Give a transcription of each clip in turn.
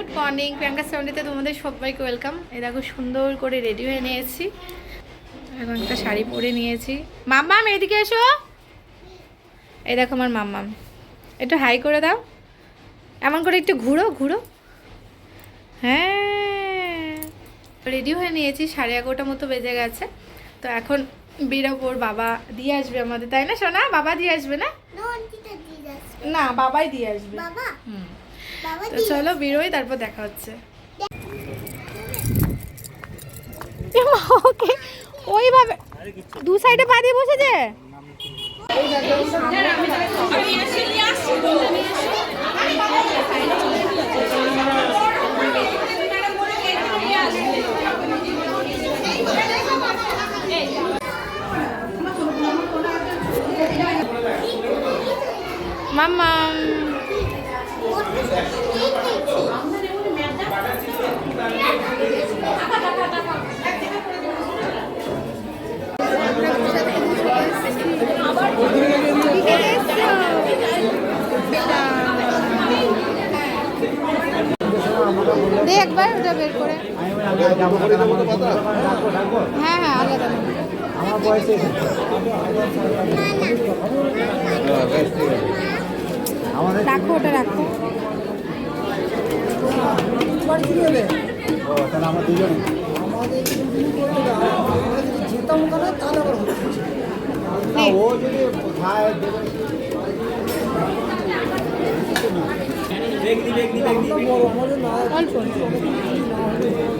Good morning, Priyanka সেভেন্টিতে তোমাদের সবাইকে welcome. এই দেখো সুন্দর করে রেডি হয়ে নিয়েছি, এখন একটা শাড়ি পরে নিয়েছি। মাম্মাম এদিকে এসো। এই দেখো আমার মাম্মাম, একটু হাই করে দাও, এমন করে একটু ঘুরো ঘুরো। হ্যাঁ, রেডি হয়ে নিয়েছি, 11:30 মতো বেজে গেছে। তো এখন বেরোবো, বাবা দিয়ে আসবে আমাদের, তাই না সোনা? বাবা দিয়ে আসবে না? না, বাবাই দিয়ে আসবে। তো চলো বেরোই, তারপর দেখা হচ্ছে। ওকে ওইভাবে দু সাইডে পা দিয়ে বসেছে। মাম্মাম দে একবার ওটা বের করে। হ্যাঁ হ্যাঁ, আলাদা রাখো, ওটা রাখো।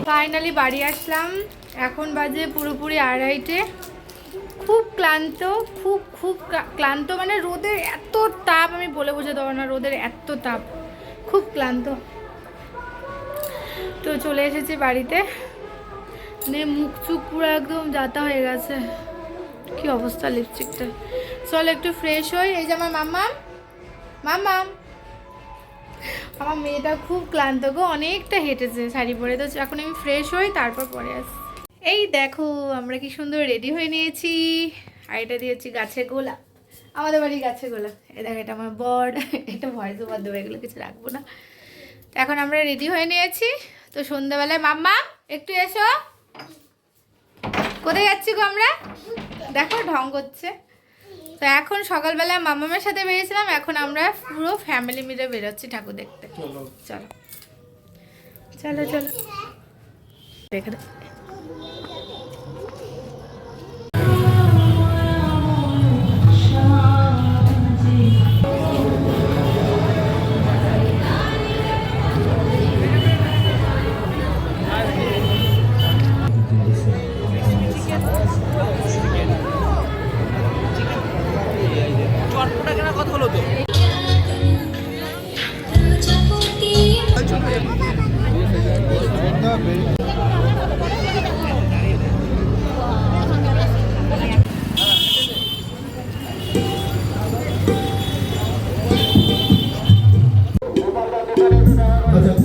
ফাইনালি বাড়ি আসলাম, এখন বাজে পুরোপুরি 2:30। খুব ক্লান্ত, খুব খুব ক্লান্ত, মানে রোদের এত তাপ, আমি বলে বোঝাতে পারবো না, রোদের এত তাপ, খুব ক্লান্ত। তো চলে এসেছি বাড়িতে, মানে মুখ চুখ পুরো একদম যাতা হয়ে গেছে, কি অবস্থা লিপস্টিকটা। চল একটু ফ্রেশ হই। এই যে আমার মাম্মাম, মাম্মাম আমার মেয়েটা খুব ক্লান্ত গো, অনেকটা হেঁটেছে শাড়ি পরে। তো এখন আমি ফ্রেশ হই, তারপর পরে আসি। এই দেখো আমরা কি সুন্দর রেডি হয়ে নিয়েছি, আর এটা দিয়েছি গাছের গোলাপ, আমাদের বাড়ি গাছের গোলাপ। এই দেখো এটা আমার বর, এটা ভয়েস ওভার দেবো, এগুলো কিছু রাখবো না। তো এখন আমরা রেডি হয়ে নিয়েছি। তো সন্ধ্যাবেলায় মাম্মা একটু এসো, কোথায় যাচ্ছি গো আমরা? দেখো ঢং করছে। তো এখন সকালবেলা মামামের সাথে বেরিয়েছিলাম, এখন আমরা পুরো ফ্যামিলি মিলে বেরোচ্ছি ঠাকুর দেখতে। চলো চলো চলো দেখে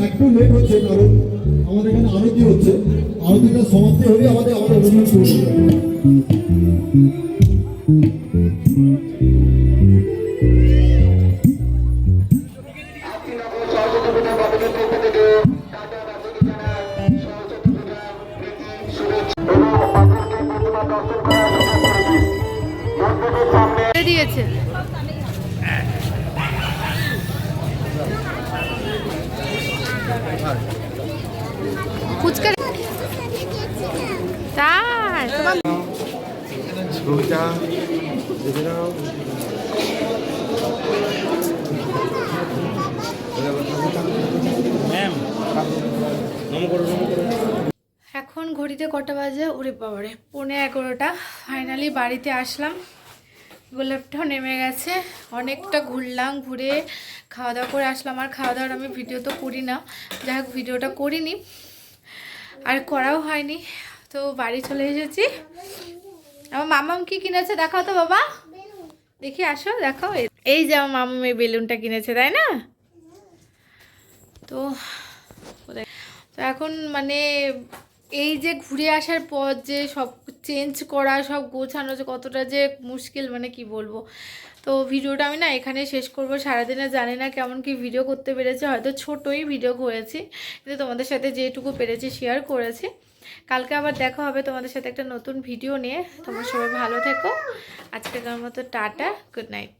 একটু লেট হচ্ছে, কারণ আমাদের এখানে আরতি হচ্ছে, আরতিটা সমাপ্তি হলে আমাদের অনুষ্ঠান শুরু হবে। দিয়েছে ফুচকা, তাই তোমার ছবিটা দেখে নাও। এখন ঘড়িতে কটা বাজে? ওরে বাবারে, 11:15। ফাইনালি বাড়িতে আসলাম, গোলাপটাও নেমে গেছে, অনেকটা ঘুরলাম, ঘুরে খাওয়া দাওয়া করে আসলাম। আর খাওয়া দাওয়ার আমি ভিডিও তো করি না, যাই হোক ভিডিওটা করিনি আর করাও হয়নি। তো বাড়ি চলে এসেছি। আমার মামাম কি কিনেছে দেখাও তো বাবা, দেখি আসো দেখাও। এই যে আমার মামাম এই বেলুনটা কিনেছে, তাই না? তো তো এখন মানে এই যে ঘুরে আসার পর যে সব চেঞ্জ করা, সব গোছানো যে কতটা যে মুশকিল, মানে কি বলবো। তো ভিডিওটা আমি না এখানে শেষ করব। সারাদিনে জানি না কেমন কি ভিডিও করতে পেরেছি, হয়তো ছোটই ভিডিও করেছি, কিন্তু তোমাদের সাথে যেটুকু পেরেছি শেয়ার করেছি। কালকে আবার দেখা হবে তোমাদের সাথে একটা নতুন ভিডিও নিয়ে। তোমরা সবাই ভালো থেকো। আজকের মতো টাটা, গুড নাইট।